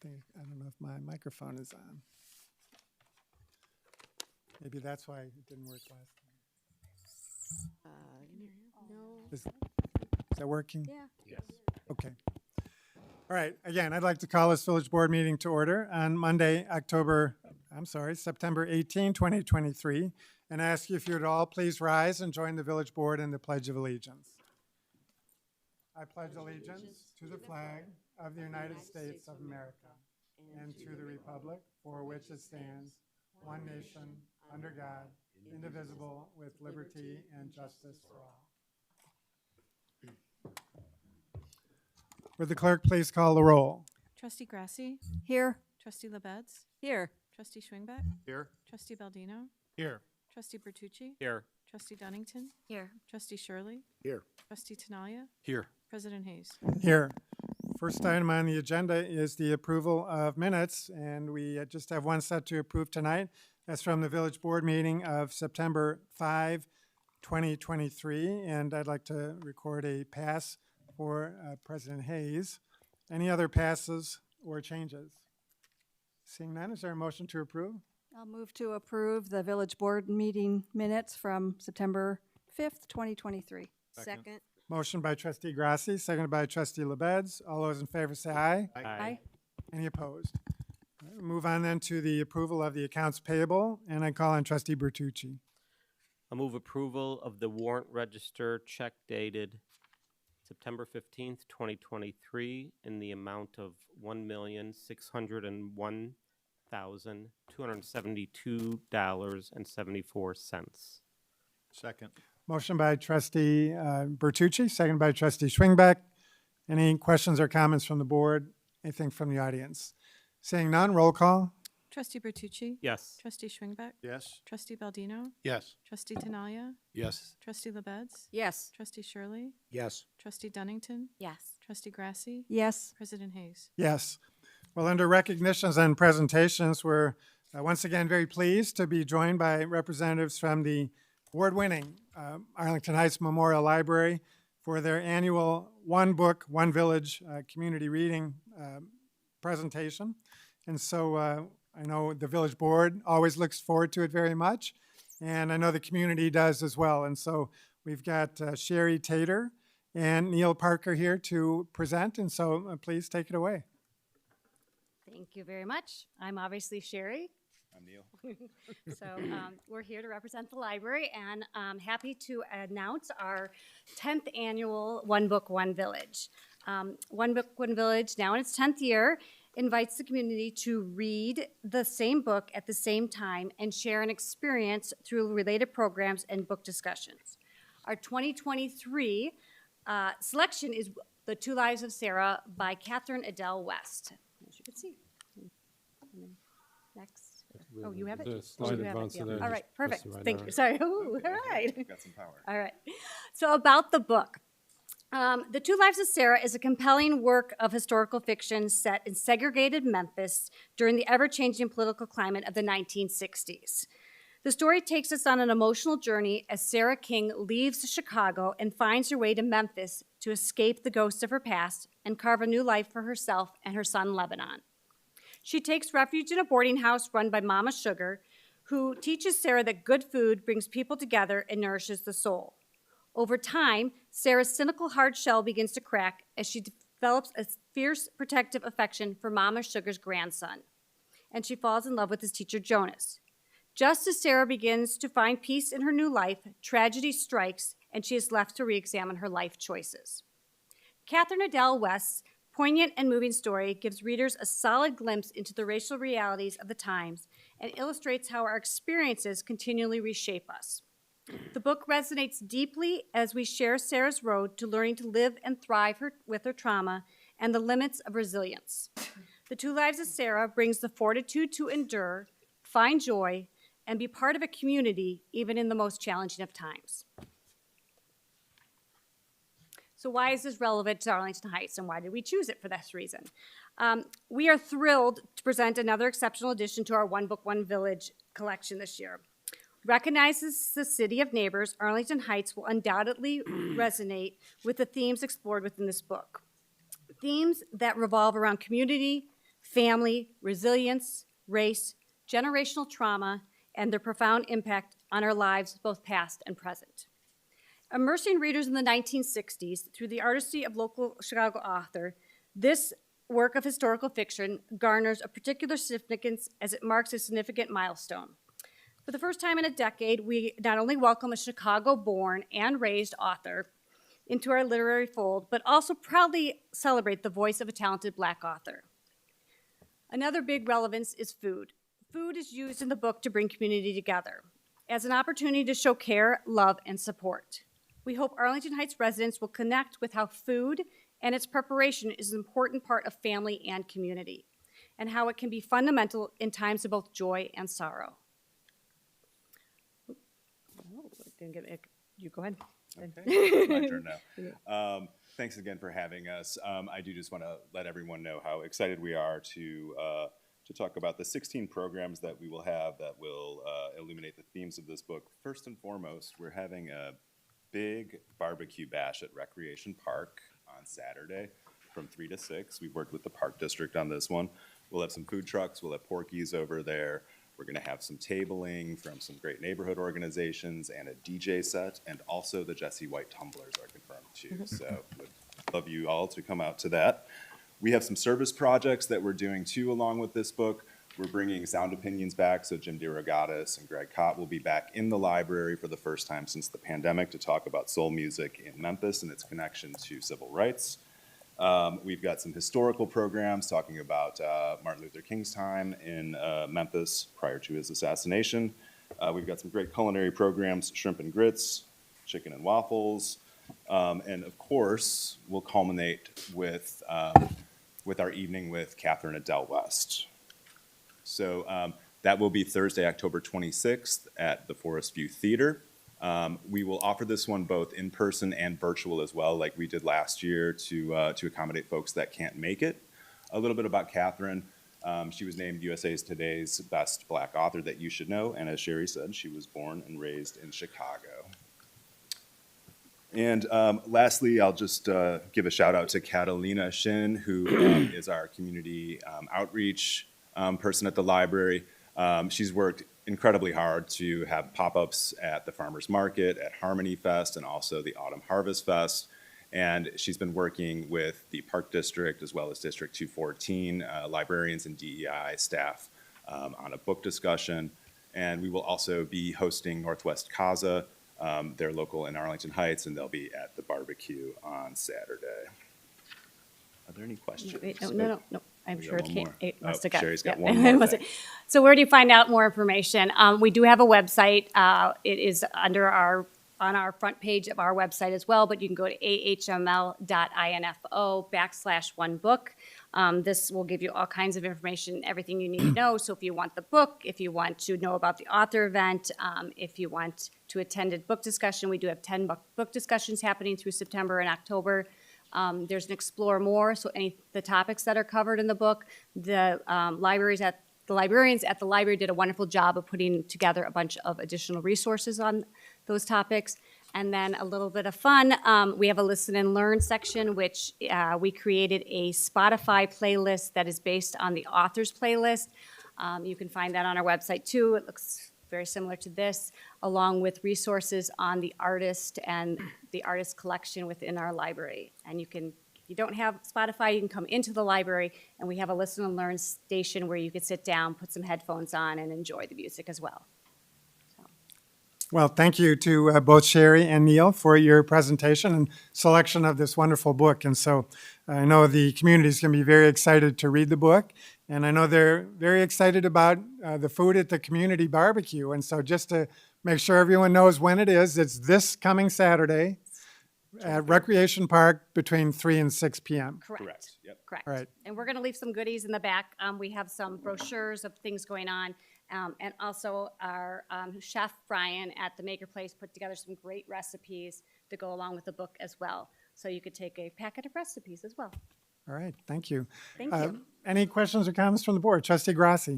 I don't know if my microphone is on. Maybe that's why it didn't work last time. No. Is that working? Yeah. Yes. Okay. All right. Again, I'd like to call this village board meeting to order on Monday, September 18, 2023, and ask you if you would all please rise and join the village board in the Pledge of Allegiance. I pledge allegiance to the flag of the United States of America and to the republic for which it stands, one nation, under God, indivisible, with liberty and justice for all. Would the clerk please call the roll? Trustee Grasse, Here. Trustee LaBedz, Here. Trustee Schwingbeck, Here. Trustee Baldino, Here. Trustee Bertucci, Here. Trustee Dunnington, Here. Trustee Shirley, Here. Trustee Tinaglia, Here. President Hayes. Here. First item on the agenda is the approval of minutes, and we just have one set to approve tonight. That's from the village board meeting of September 5, 2023, and I'd like to record a pass for President Hayes. Any other passes or changes? Seeing none, is there a motion to approve? I'll move to approve the village board meeting minutes from September 5th, 2023. Second. Motion by Trustee Grasse, seconded by Trustee LaBedz. All those in favor say aye. Aye. Any opposed? All right, we'll move on then to the approval of the accounts payable, and I call on Trustee Bertucci. I move approval of the warrant register check dated September 15th, 2023 in the amount of $1,601,272.74. Second. Motion by Trustee Bertucci, seconded by Trustee Schwingbeck. Any questions or comments from the board? Anything from the audience? Seeing none, roll call. Trustee Bertucci, Yes. Trustee Schwingbeck, Yes. Trustee Baldino, Yes. Trustee Tinaglia, Yes. Trustee LaBedz, Yes. Trustee Shirley, Yes. Trustee Dunnington, Yes. Trustee Grasse, Yes. President Hayes. Yes. Well, under recognitions and presentations, we're once again very pleased to be joined by representatives from the award-winning Arlington Heights Memorial Library for their annual One Book, One Village community reading presentation. And so I know the village board always looks forward to it very much, and I know the community does as well. And so we've got Sherry Tater and Neil Parker here to present, and so please take it away. Thank you very much. I'm obviously Sherry. I'm Neil. So we're here to represent the library, and I'm happy to announce our 10th annual One Book, One Village. One Book, One Village, now in its 10th year, invites the community to read the same book at the same time and share an experience through related programs and book discussions. Our 2023 selection is The Two Lives of Sarah by Catherine Adele West, as you can see. And then next. Oh, you have it? The slide You have it, advance yeah. there, All right, just perfect. press it right Thank there. you. Sorry. Ooh, all right. Got some power. All right. So about the book. The Two Lives of Sarah is a compelling work of historical fiction set in segregated Memphis during the ever-changing political climate of the 1960s. The story takes us on an emotional journey as Sarah King leaves Chicago and finds her way to Memphis to escape the ghosts of her past and carve a new life for herself and her son, Lebanon. She takes refuge in a boarding house run by Mama Sugar, who teaches Sarah that good food brings people together and nourishes the soul. Over time, Sarah's cynical hard shell begins to crack as she develops a fierce protective affection for Mama Sugar's grandson, and she falls in love with his teacher, Jonas. Just as Sarah begins to find peace in her new life, tragedy strikes, and she is left to re-examine her life choices. Catherine Adele West's poignant and moving story gives readers a solid glimpse into the racial realities of the times and illustrates how our experiences continually reshape us. The book resonates deeply as we share Sarah's road to learning to live and thrive with her trauma and the limits of resilience. The Two Lives of Sarah brings the fortitude to endure, find joy, and be part of a community even in the most challenging of times. So why is this relevant to Arlington Heights, and why did we choose it for this reason? We are thrilled to present another exceptional addition to our One Book, One Village collection this year. Recognizes the city of neighbors, Arlington Heights will undoubtedly resonate with the themes explored within this book. Themes that revolve around community, family, resilience, race, generational trauma, and their profound impact on our lives, both past and present. Immersing readers in the 1960s through the artistry of local Chicago author, this work of historical fiction garners a particular significance as it marks a significant milestone. For the first time in a decade, we not only welcome a Chicago-born and raised author into our literary fold, but also proudly celebrate the voice of a talented Black author. Another big relevance is food. Food is used in the book to bring community together as an opportunity to show care, love, and support. We hope Arlington Heights residents will connect with how food and its preparation is an important part of family and community, and how it can be fundamental in times of both joy and sorrow. You go ahead. Okay, it's my turn now. Thanks again for having us. I do just want to let everyone know how excited we are to talk about the 16 programs that we will have that will illuminate the themes of this book. First and foremost, we're having a big barbecue bash at Recreation Park on Saturday from 3 to 6. We've worked with the Park District on this one. We'll have some food trucks. We'll have Porky's over there. We're going to have some tabling from some great neighborhood organizations and a DJ set, and also the Jesse White tumblers are confirmed too. So would love you all to come out to that. We have some service projects that we're doing too along with this book. We're bringing Sound Opinions back, so Jim DeRogatis and Greg Cott will be back in the library for the first time since the pandemic to talk about soul music in Memphis and its connection to civil rights. We've got some historical programs talking about Martin Luther King's time in Memphis prior to his assassination. We've got some great culinary programs, shrimp and grits, chicken and waffles, and of course, we'll culminate with our evening with Catherine at Del West. So that will be Thursday, October 26th at the Forest View Theater. We will offer this one both in person and virtual as well, like we did last year to accommodate folks that can't make it. A little bit about Catherine. She was named USA's Today's Best Black Author That You Should Know, and as Sherry said, she was born and raised in Chicago. And lastly, I'll just give a shout out to Catalina Shin, who is our community outreach person at the library. She's worked incredibly hard to have pop-ups at the Farmers Market, at Harmony Fest, and also the Autumn Harvest Fest. And she's been working with the Park District as well as District 214, librarians and DEI staff on a book discussion. And we will also be hosting Northwest Casa. They're local in Arlington Heights, and they'll be at the barbecue on Saturday. Are there any questions? Wait, no. I'm We sure got one more. it must Oh, have got. Sherry's got yeah. one more It must thing. have- So where do you find out more information? We do have a website. It is on our front page of our website as well, but you can go to ahml.info/onebook. This will give you all kinds of information, everything you need to know. So if you want the book, if you want to know about the author event, if you want to attend a book discussion, we do have 10 book discussions happening through September and October. There's an Explore More, so the topics that are covered in the book. The librarians at the library did a wonderful job of putting together a bunch of additional resources on those topics. And then a little bit of fun, we have a listen and learn section, which we created a Spotify playlist that is based on the author's playlist. You can find that on our website too. It looks very similar to this, along with resources on the artist and the artist collection within our library. And if you don't have Spotify, you can come into the library, and we have a listen and learn station where you could sit down, put some headphones on, and enjoy the music as well. Well, thank you to both Sherry and Neil for your presentation and selection of this wonderful book. And so I know the community is going to be very excited to read the book. And I know they're very excited about the food at the community barbecue. And so just to make sure everyone knows when it is, it's this coming Saturday at Recreation Park between 3 and 6 p.m. Correct, yep. Correct. All right. And we're going to leave some goodies in the back. We have some brochures of things going on. And also our chef, Brian, at the Maker Place put together some great recipes to go along with the book as well. So you could take a packet of recipes as well. All right, thank you. Thank you. Any questions or comments from the board? Trustee Grasse.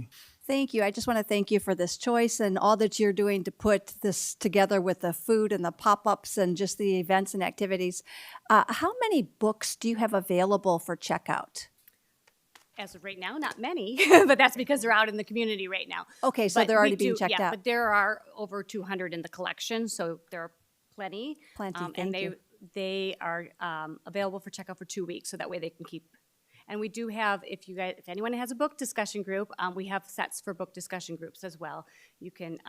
Thank you. I just want to thank you for this choice and all that you're doing to put this together with the food and the pop-ups and just the events and activities. How many books do you have available for checkout? As of right now, not many, but that's because they're out in the community right now. Okay, so But they're we already being do- checked yeah, out. but there are over 200 in the collection, so there are plenty. Plenty, And thank you. they are available for checkout for 2 weeks, so that way they can keep. And we do have, if anyone has a book discussion group, we have sets for book discussion groups as well. You can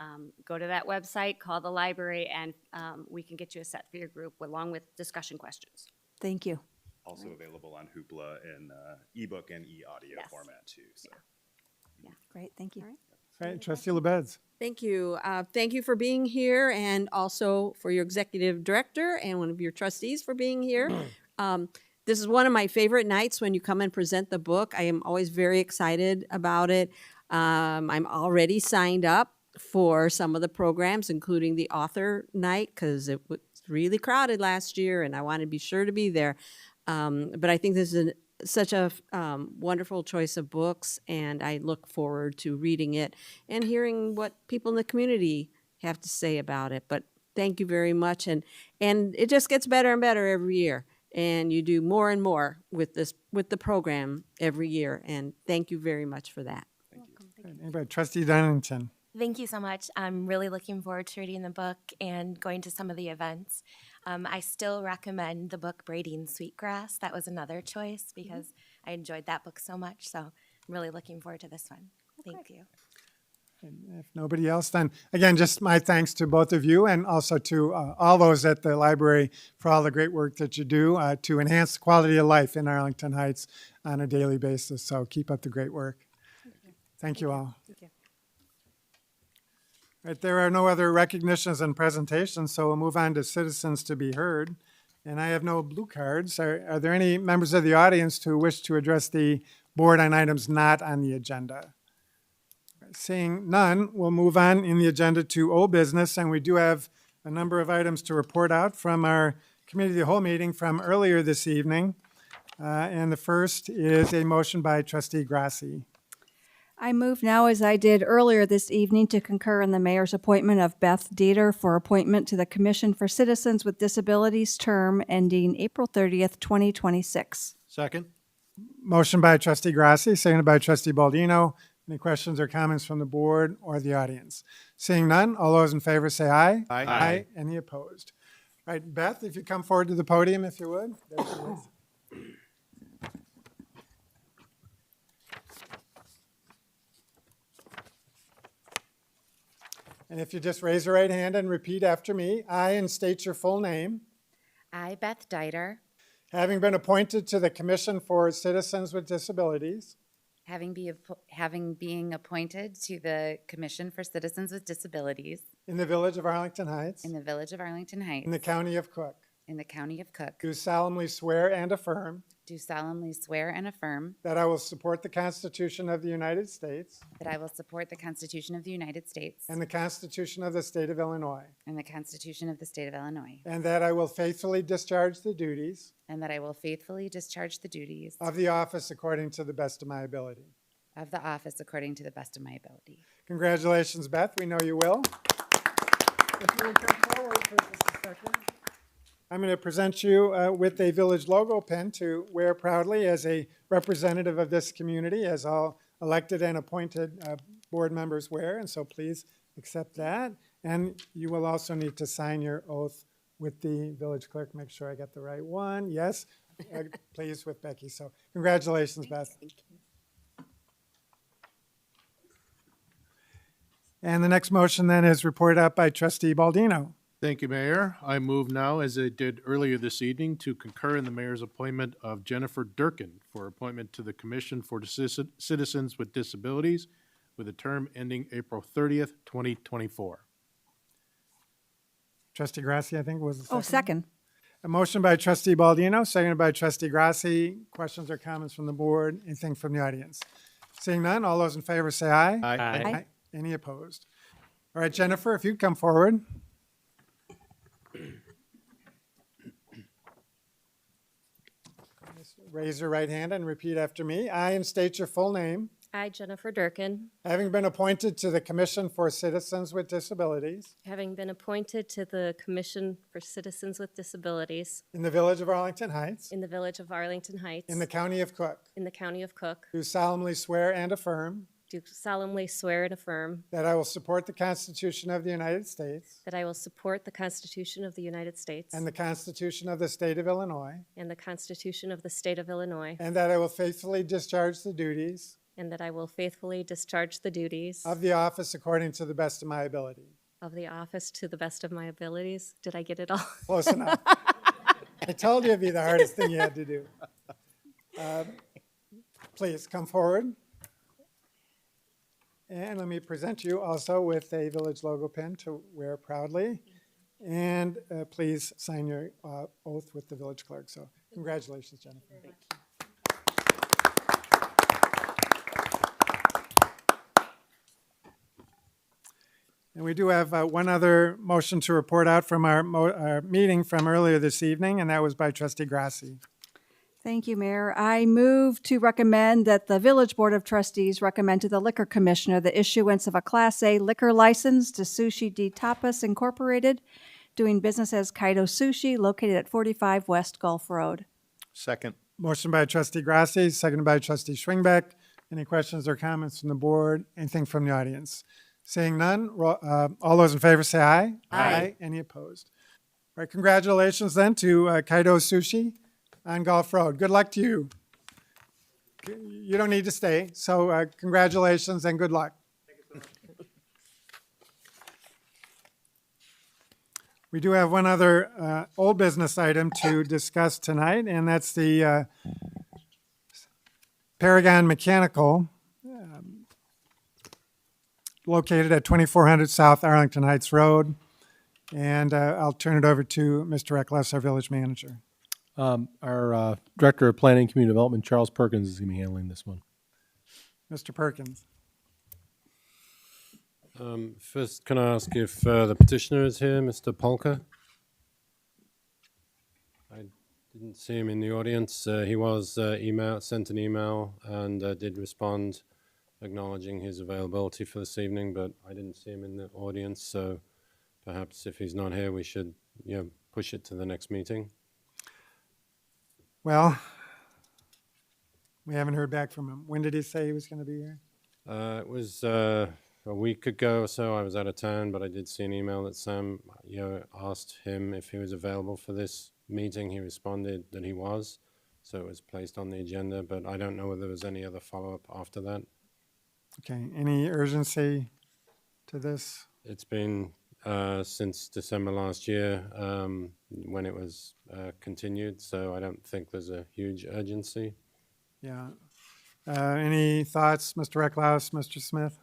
go to that website, call the library, and we can get you a set for your group along with discussion questions. Thank you. Also available on Hoopla in ebook and e-audio Yes. format too. So. Great, thank you. All right, Trustee LaBedz. Thank you. Thank you for being here and also for your executive director and one of your trustees for being here. This is one of my favorite nights when you come and present the book. I am always very excited about it. I'm already signed up for some of the programs, including the author night, because it was really crowded last year and I want to be sure to be there. But I think this is such a wonderful choice of books, and I look forward to reading it and hearing what people in the community have to say about it. But thank you very much, and it just gets better and better every year, and you do more and more with the program every year, and thank you very much for that. Anybody? Trustee Dunnington. Thank you so much. I'm really looking forward to reading the book and going to some of the events. I still recommend the book Braiding Sweetgrass. That was another choice because I enjoyed that book so much. So I'm really looking forward to this one. Thank you. If nobody else, then again, just my thanks to both of you and also to all those at the library for all the great work that you do to enhance the quality of life in Arlington Heights on a daily basis. So keep up the great work. Thank you all. Thank you. Right, there are no other recognitions and presentations, so we'll move on to citizens to be heard. And I have no blue cards. Are there any members of the audience who wish to address the board on items not on the agenda? Seeing none, we'll move on in the agenda to old business, and we do have a number of items to report out from our committee of the whole meeting from earlier this evening. And the first is a motion by Trustee Grasse. I move now, as I did earlier this evening, to concur in the mayor's appointment of Beth Dieter for appointment to the Commission for Citizens with Disabilities term ending April 30th, 2026. Second. Motion by Trustee Grasse, seconded by Trustee Baldino. Any questions or comments from the board or the audience? Seeing none, all those in favor say aye. Aye. Aye. Any opposed? All right, Beth, if you come forward to the podium, if you would. There she is. And if you just raise your right hand and repeat after me, I, and state your full name, I, Beth Dieter, having been appointed to the Commission for Citizens with Disabilities having being appointed to the Commission for Citizens with Disabilities in the Village of Arlington Heights, in the Village of Arlington Heights, in the County of Cook, in the County of Cook, do solemnly swear and affirm do solemnly swear and affirm that I will support the Constitution of the United States that I will support the Constitution of the United States and the Constitution of the State of Illinois, and the Constitution of the State of Illinois, and that I will faithfully discharge the duties and that I will faithfully discharge the duties of the office according to the best of my ability. of the office according to the best of my ability. Congratulations, Beth. We know you will. If you would come forward for just a second. I'm going to present you with a village logo pin to wear proudly as a representative of this community, as all elected and appointed board members wear, and so please accept that. And you will also need to sign your oath with the village clerk. Make sure I get the right one. Yes, please, with Becky. So congratulations, Beth. And the next motion then is reported out by Trustee Baldino. Thank you, Mayor. I move now, as I did earlier this evening, to concur in the mayor's appointment of Jennifer Durkin for appointment to the Commission for Citizens with Disabilities with a term ending April 30th, 2024. Trustee Grasse, I think, was the second. Oh, second. A motion by Trustee Baldino, seconded by Trustee Grasse. Questions or comments from the board? Anything from the audience? Seeing none, all those in favor say aye. Aye. Aye. Any opposed? All right, Jennifer, if you'd come forward. Just raise your right hand and repeat after me. I, and state your full name, I, Jennifer Durkin, having been appointed to the Commission for Citizens with Disabilities having been appointed to the Commission for Citizens with Disabilities in the Village of Arlington Heights, in the Village of Arlington Heights, in the County of Cook, in the County of Cook, do solemnly swear and affirm do solemnly swear and affirm that I will support the Constitution of the United States that I will support the Constitution of the United States and the Constitution of the State of Illinois, and the Constitution of the State of Illinois, and that I will faithfully discharge the duties and that I will faithfully discharge the duties of the office according to the best of my ability. of the office to the best of my abilities. Did I get it all? Close enough. I told you it'd be the hardest thing you had to do. Please come forward. And let me present you also with a village logo pin to wear proudly. And please sign your oath with the village clerk. So congratulations, Jennifer. Thank you. And we do have one other motion to report out from our meeting from earlier this evening, and that was by Trustee Grasse. Thank you, Mayor. I move to recommend that the Village Board of Trustees recommend to the Liquor Commissioner the issuance of a Class A liquor license to Sushi D Tapas Incorporated, doing business as Kaido Sushi, located at 45 West Gulf Road. Second. Motion by Trustee Grasse, seconded by Trustee Schwingbeck. Any questions or comments from the board? Anything from the audience? Seeing none, all those in favor say aye. Aye. Any opposed? All right, congratulations then to Kaido Sushi on Gulf Road. Good luck to you. You don't need to stay, so congratulations and good luck. We do have one other old business item to discuss tonight, and that's the Paragon Mechanical, located at 2400 South Arlington Heights Road. And I'll turn it over to Mr. Eckles, our village manager. Our Director of Planning and Community Development, Charles Perkins, is going to be handling this one. Mr. Perkins. First, can I ask if the petitioner is here, Mr. Polka? I didn't see him in the audience. He was sent an email and did respond acknowledging his availability for this evening, but I didn't see him in the audience, so perhaps if he's not here, we should push it to the next meeting. Well, we haven't heard back from him. When did he say he was going to be here? It was a week ago or so. I was out of town, but I did see an email that Sam asked him if he was available for this meeting. He responded that he was, so it was placed on the agenda, but I don't know whether there was any other follow-up after that. Okay, any urgency to this? It's been since December last year when it was continued, so I don't think there's a huge urgency. Yeah. Any thoughts, Mr. Eckles, Mr. Smith?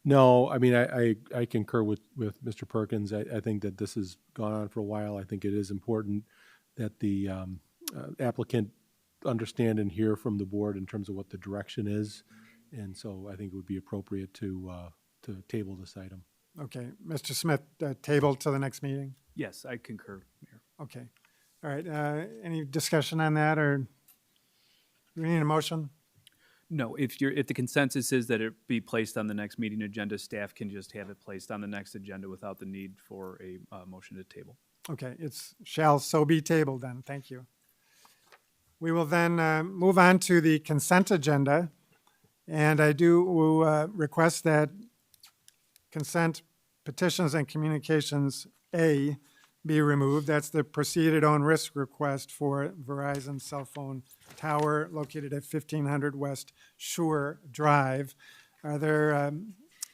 No, I mean, I concur with Mr. Perkins. I think that this has gone on for a while. I think it is important that the applicant understand and hear from the board in terms of what the direction is. And so I think it would be appropriate to table this item. Okay, Mr. Smith, table to the next meeting? Yes, I concur, Mayor. Okay. All right, any discussion on that, or do we need a motion? No, if the consensus is that it be placed on the next meeting agenda, staff can just have it placed on the next agenda without the need for a motion to table. Okay, it's shall so be tabled then. Thank you. We will then move on to the consent agenda. And I do request that consent petitions and communications A be removed. That's the proceeded own risk request for Verizon cell phone tower located at 1500 West Shore Drive. Are there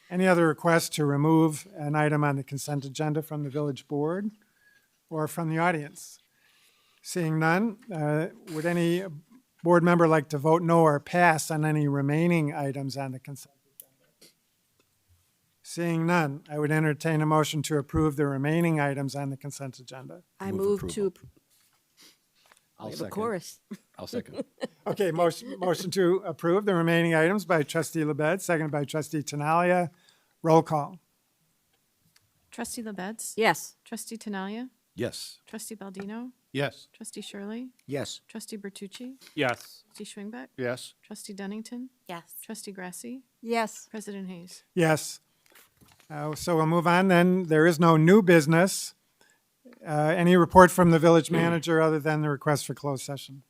any other requests to remove an item on the consent agenda from the village board or from the audience? Seeing none, would any board member like to vote no or pass on any remaining items on the consent agenda? Seeing none, I would entertain a motion to approve the remaining items on the consent agenda. I move to. I'll second. Chorus. I'll second. Okay, motion to approve the remaining items by Trustee LaBedz, seconded by Trustee Tinaglia. Roll call. Trustee LaBedz? Yes. Trustee Tinaglia? Yes. Trustee Baldino? Yes. Trustee Shirley? Yes. Trustee Bertucci? Yes. Trustee Schwingbeck? Yes. Trustee Dunnington? Yes. Trustee Grasse? Yes. President Hayes? Yes. So we'll move on then. There is no new business. Any report from the village manager other than the request for closed session?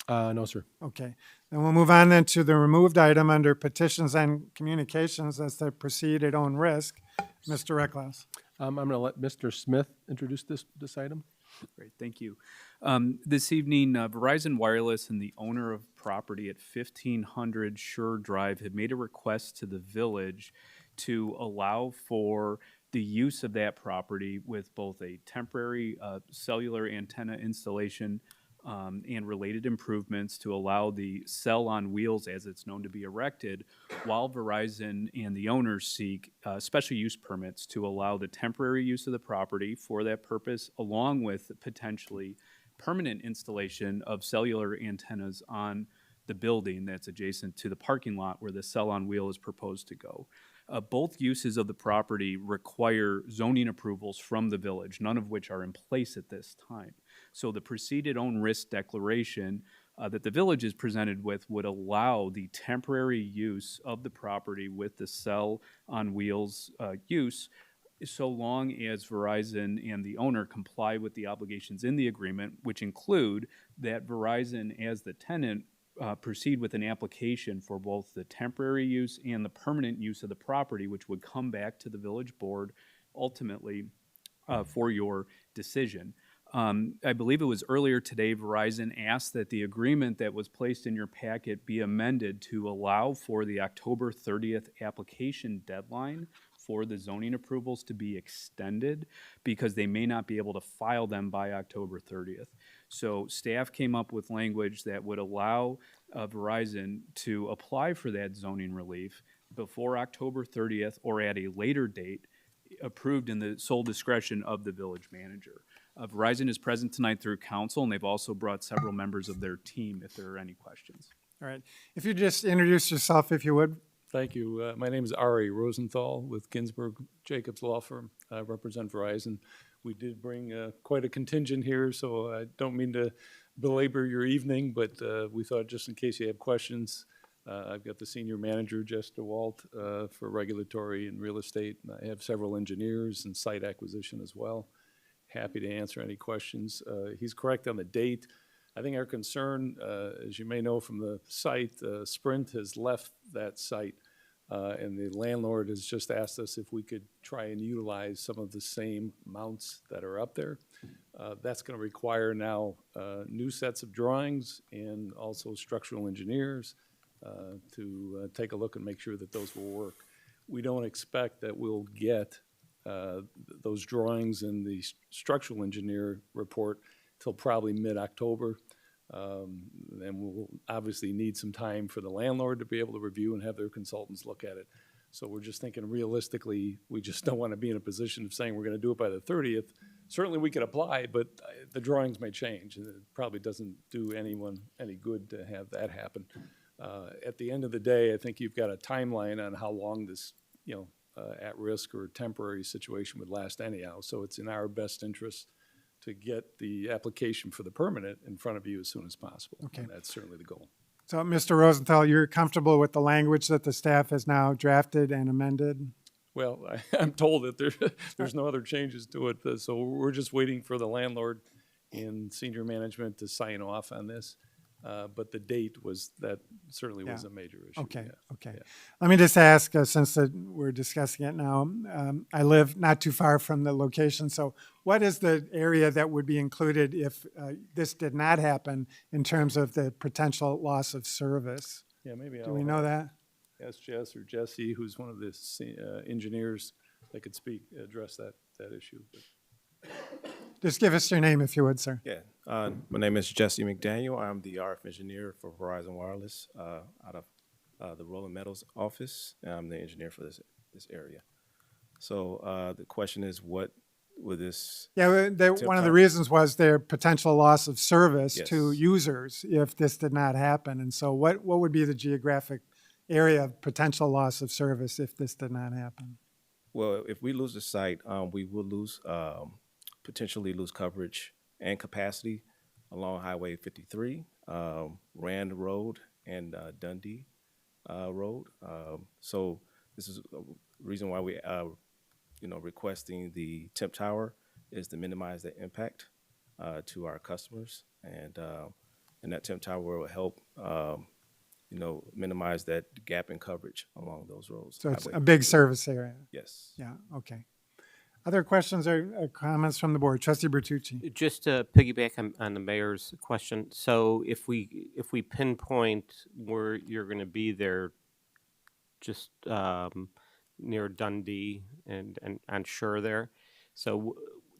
No, sir. Okay. Then we'll move on then to the removed item under petitions and communications. That's the proceed at own risk. Mr. Recklaus. I'm going to let Mr. Smith introduce this item. Great, thank you. This evening, Verizon Wireless and the owner of property at 1500 Shore Drive had made a request to the village to allow for the use of that property with both a temporary cellular antenna installation and related improvements to allow the cell on wheels, as it's known to be erected, while Verizon and the owners seek special use permits to allow the temporary use of the property for that purpose, along with potentially permanent installation of cellular antennas on the building that's adjacent to the parking lot where the cell on wheel is proposed to go. Both uses of the property require zoning approvals from the village, none of which are in place at this time. So the preceded own risk declaration that the village is presented with would allow the temporary use of the property with the cell on wheels use, so long as Verizon and the owner comply with the obligations in the agreement, which include that Verizon as the tenant proceed with an application for both the temporary use and the permanent use of the property, which would come back to the village board ultimately for your decision. I believe it was earlier today, Verizon asked that the agreement that was placed in your packet be amended to allow for the October 30th application deadline for the zoning approvals to be extended because they may not be able to file them by October 30th. So staff came up with language that would allow Verizon to apply for that zoning relief before October 30th or at a later date approved in the sole discretion of the village manager. Verizon is present tonight through council, and they've also brought several members of their team if there are any questions. All right. If you just introduce yourself, if you would. Thank you. My name is Ari Rosenthal with Ginsberg Jacobs Law Firm. I represent Verizon. We did bring quite a contingent here, so I don't mean to belabor your evening, but we thought just in case you have questions, I've got the senior manager, Jess DeWalt, for regulatory and real estate. And I have several engineers and site acquisition as well. Happy to answer any questions. He's correct on the date. I think our concern, as you may know from the site, Sprint has left that site, and the landlord has just asked us if we could try and utilize some of the same mounts that are up there. That's going to require now new sets of drawings and also structural engineers to take a look and make sure that those will work. We don't expect that we'll get those drawings and the structural engineer report till probably mid-October. And we'll obviously need some time for the landlord to be able to review and have their consultants look at it. So we're just thinking realistically, we just don't want to be in a position of saying we're going to do it by the 30th. Certainly we could apply, but the drawings may change, and it probably doesn't do anyone any good to have that happen. At the end of the day, I think you've got a timeline on how long this, at-risk or temporary situation would last anyhow. So it's in our best interest to get the application for the permanent in front of you as soon as possible. Okay. And that's certainly the goal. So, Mr. Rosenthal, you're comfortable with the language that the staff has now drafted and amended? Well, I'm told that there's no other changes to it, so we're just waiting for the landlord and senior management to sign off on this. But the date was, that certainly was a major issue. Okay, yeah. okay. Yeah. Let me just ask, since we're discussing it now, I live not too far from the location, so what is the area that would be included if this did not happen in terms of the potential loss of service? Yeah, maybe Do we know that? Ask Jess or Jesse, who's one of the engineers that could address that issue. Just give us your name if you would, sir. Yeah, my name is Jesse McDaniel. I'm the RF engineer for Verizon Wireless out of the Rolling Meadows office. I'm the engineer for this area. So the question is, what would this? Yeah, one of the reasons was their potential loss of service Yes. to users if this did not happen. And so what would be the geographic area of potential loss of service if this did not happen? Well, if we lose the site, we will potentially lose coverage and capacity. along Highway 53, Rand Road, and Dundee Road. So this is a reason why we, requesting the temp tower is to minimize the impact to our customers, and that temp tower will help, minimize that gap in coverage along those roads. So it's Highway a big 53. service area. Yes. Yeah, okay. Other questions or comments from the board? Trustee Bertucci. Just to piggyback on the mayor's question, so if we pinpoint where you're going to be there, just near Dundee and on Shore there, so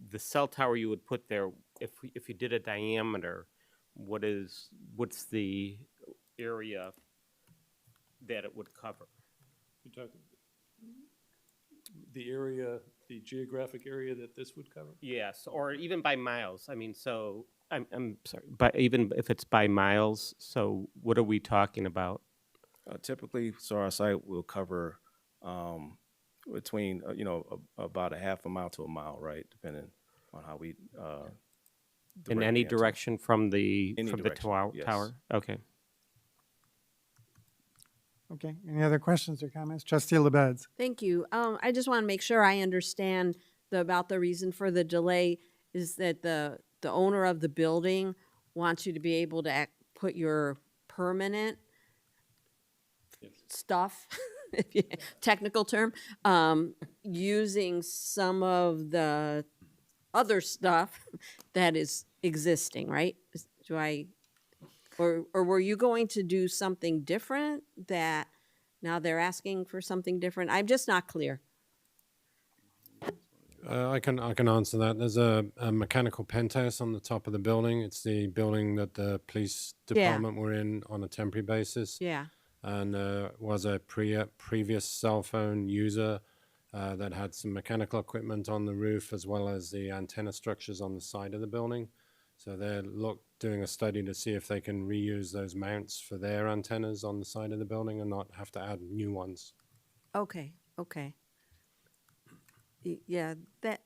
the cell tower you would put there, if you did a diameter, what's the area that it would cover? You're talking the area, the geographic area that this would cover? Yes, or even by miles. I mean, so I'm sorry, but even if it's by miles, so what are we talking about? Typically, so our site will cover between, about a half a mile to a mile, right, depending on how we. In direct any the antenna. direction from the direction, yes. tower? Okay. Okay, any other questions or comments? Trustee LaBedz. Thank you. I just want to make sure I understand about the reason for the delay is that the owner of the building wants you to be able to put your permanent stuff, technical term, using some of the other stuff that is existing, right? Or were you going to do something different that now they're asking for something different? I'm just not clear. I can answer that. There's a mechanical penthouse on the top of the building. It's the building that the police department were in on a temporary basis. Yeah. And was a previous cell phone user that had some mechanical equipment on the roof as well as the antenna structures on the side of the building. So they're doing a study to see if they can reuse those mounts for their antennas on the side of the building and not have to add new ones. Okay. Yeah, that,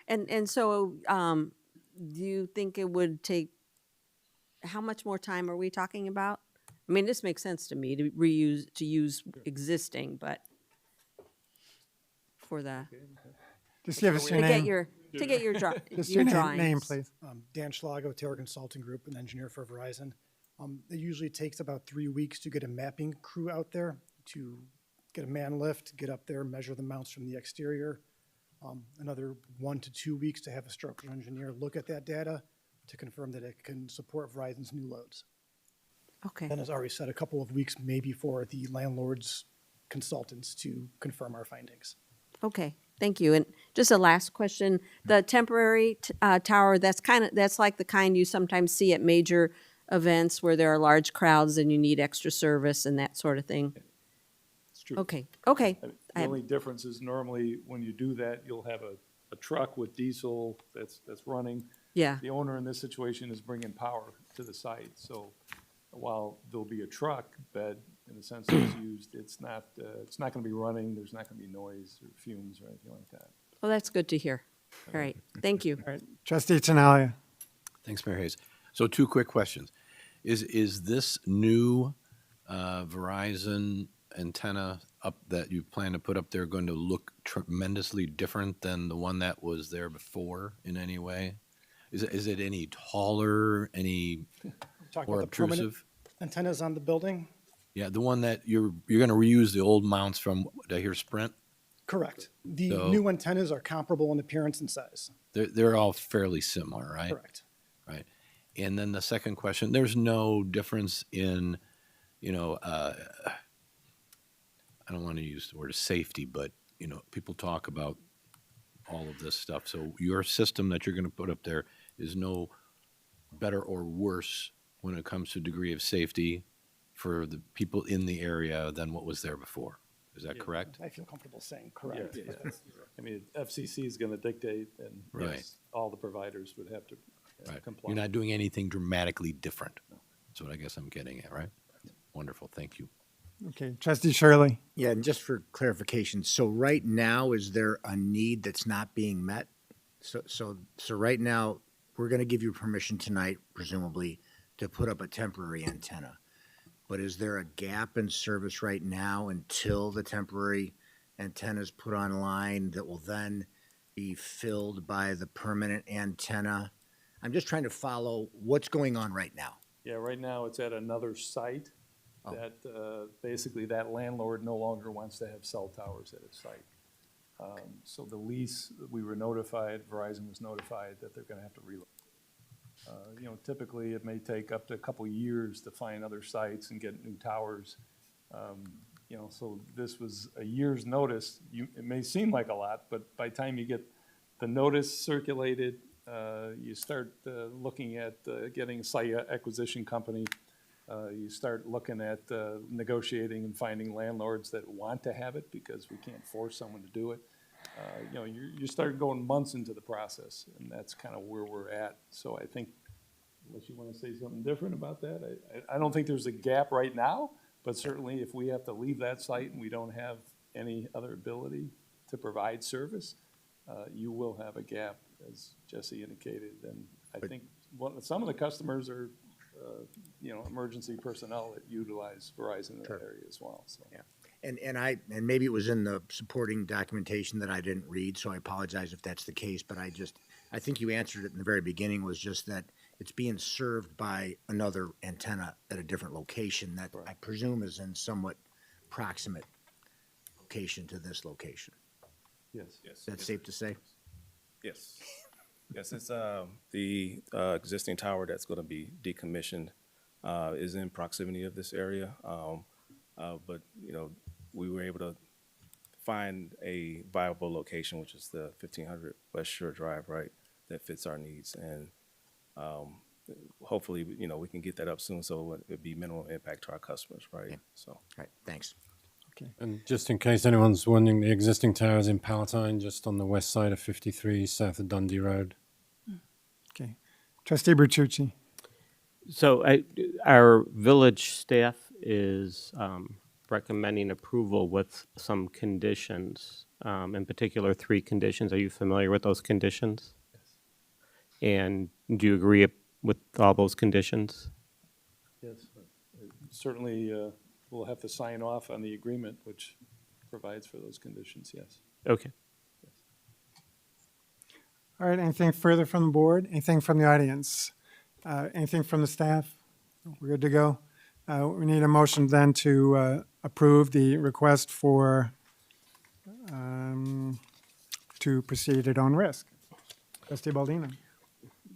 and so, do you think it would take, how much more time are we talking about? I mean, this makes sense to me to use existing, but for the. Just give us your To name. get your Just your your drawings. name, please. Dan Schlager with Taylor Consulting Group, an engineer for Verizon. It usually takes about 3 weeks to get a mapping crew out there to get a man lift, get up there, measure the mounts from the exterior. Another 1 to 2 weeks to have a structural engineer look at that data to confirm that it can support Verizon's new loads. Okay. Then, as Ari said, a couple of weeks maybe for the landlord's consultants to confirm our findings. Okay, thank you. And just a last question, the temporary tower, that's like the kind you sometimes see at major events where there are large crowds and you need extra service and that sort of thing? It's true. Okay. The only difference is normally when you do that, you'll have a truck with diesel that's running. Yeah. The owner in this situation is bringing power to the site, so while there'll be a truck bed in the sense it's used, it's not going to be running, there's not going to be noise or fumes or anything like that. Well, that's good to hear. All right, thank you. All right, Trustee Tinaglia. Thanks, Mayor Hayes. So 2 quick questions. Is this new Verizon antenna up that you plan to put up there going to look tremendously different than the one that was there before in any way? Is it any taller, any Talking more about the permanent obtrusive? antennas on the building? Yeah, the one that you're going to reuse the old mounts from, did I hear Sprint? Correct. The So- new antennas are comparable in appearance and size. They're all fairly similar, right? Correct. Right. And then the second question, there's no difference in, I don't want to use the word safety, but, people talk about all of this stuff. So your system that you're going to put up there is no better or worse when it comes to degree of safety for the people in the area than what was there before. Is that correct? I feel comfortable saying correct. Yeah. I mean, FCC is going to dictate, and Right. yes, all the providers would have to Right. comply. You're not doing anything dramatically different. That's what I guess I'm getting at, right? Wonderful. Thank you. Okay, Trustee Shirley. Yeah, and just for clarification, so right now, is there a need that's not being met? So right now, we're gonna give you permission tonight, presumably, to put up a temporary antenna. But is there a gap in service right now until the temporary antenna is put online that will then be filled by the permanent antenna? I'm just trying to follow what's going on right now. Yeah, right now it's at another site that basically that landlord no longer wants to have cell towers at his site. So the lease, we were notified, Verizon was notified that they're gonna have to relocate. You know, typically it may take up to a couple years to find other sites and get new towers. You know, so this was a year's notice. It may seem like a lot, but by the time you get the notice circulated, you start looking at getting a site acquisition company. You start looking at negotiating and finding landlords that want to have it because we can't force someone to do it. You know, you start going months into the process, and that's kind of where we're at. So I think, unless you want to say something different about that, I don't think there's a gap right now, but certainly if we have to leave that site and we don't have any other ability to provide service, you will have a gap, as Jesse indicated. And I think some of the customers are, you know, emergency personnel that utilize Verizon in that area as well, so. Yeah. And maybe it was in the supporting documentation that I didn't read, so I apologize if that's the case, but I think you answered it in the very beginning, was just that it's being served by another antenna at a different location that I presume is in somewhat proximate location to this location. Yes. Is that safe to say? Yes. Yes, it's the existing tower that's going to be decommissioned is in proximity of this area. But, you know, we were able to find a viable location, which is the 1500 West Shore Drive, right, that fits our needs. And hopefully, you know, we can get that up soon so it would be minimal impact to our customers, right? Yeah. So. All right, thanks. Okay. And just in case anyone's wondering, the existing tower is in Palatine, just on the west side of 53, south of Dundee Road. Okay. Trustee Bertucci. So our village staff is recommending approval with some conditions, in particular 3 conditions. Are you familiar with those conditions? Yes. And do you agree with all those conditions? Yes, certainly we'll have to sign off on the agreement, which provides for those conditions, yes. Okay. All right, anything further from the board? Anything from the audience? Anything from the staff? We're good to go? We need a motion then to approve the request for, to proceed at own risk. Trustee Baldino.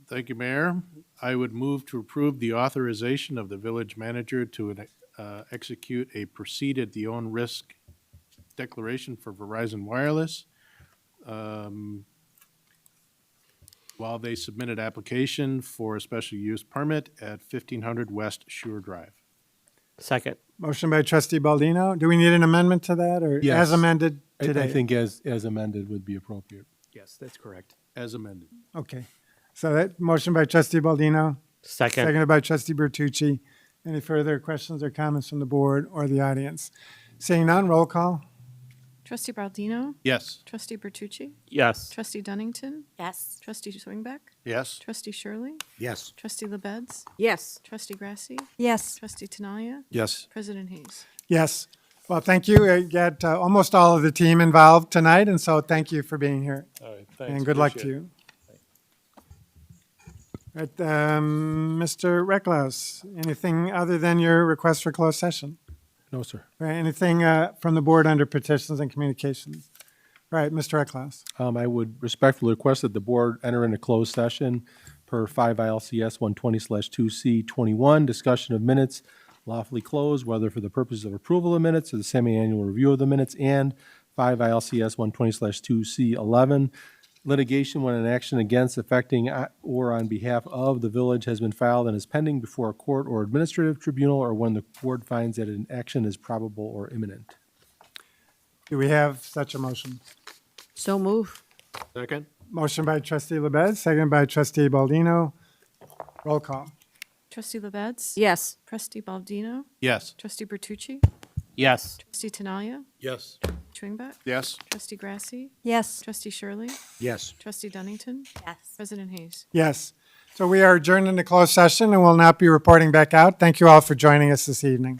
Thank you, Mayor. I would move to approve the authorization of the village manager to execute a proceed at the own risk declaration for Verizon Wireless while they submitted application for a special use permit at 1500 West Shore Drive. Second. Motion by Trustee Baldino. Do we need an amendment to that, or Yes. as amended today? I think as amended would be appropriate. Yes, that's correct. As amended. Okay. So that motion by Trustee Baldino. Second. Seconded by Trustee Bertucci. Any further questions or comments from the board or the audience? Seeing none, roll call. Trustee Baldino? Yes. Trustee Bertucci? Yes. Trustee Dunnington? Yes. Trustee Schwingbeck? Yes. Trustee Shirley? Yes. Trustee LaBedz? Yes. Trustee Grasse? Yes. Trustee Tinaglia? Yes. President Hayes? Yes. Well, thank you. I got almost all of the team involved tonight, and so thank you for being here. All right, thanks. And good luck to Appreciate you. Right, Mr. Recklaus, anything other than your request for closed session? No, sir. All right, anything from the board under petitions and communications? All right, Mr. Recklaus. I would respectfully request that the board enter into closed session per 5 ILCS 120/2C21, discussion of minutes lawfully closed, whether for the purposes of approval of minutes or the semi-annual review of the minutes, and 5 ILCS 120/2C11, litigation when an action against, affecting, or on behalf of the village has been filed and is pending before a court or administrative tribunal, or when the board finds that an action is probable or imminent. Do we have such a motion? So move. Second. Motion by Trustee LaBedz, seconded by Trustee Baldino. Roll call. Trustee LaBedz? Yes. Trustee Baldino? Yes. Trustee Bertucci? Yes. Trustee Tinaglia? Yes. Schwingbeck? Yes. Trustee Grasse? Yes. Trustee Shirley? Yes. Trustee Dunnington? Yes. President Hayes? Yes. So we are adjourned into closed session and will not be reporting back out. Thank you all for joining us this evening.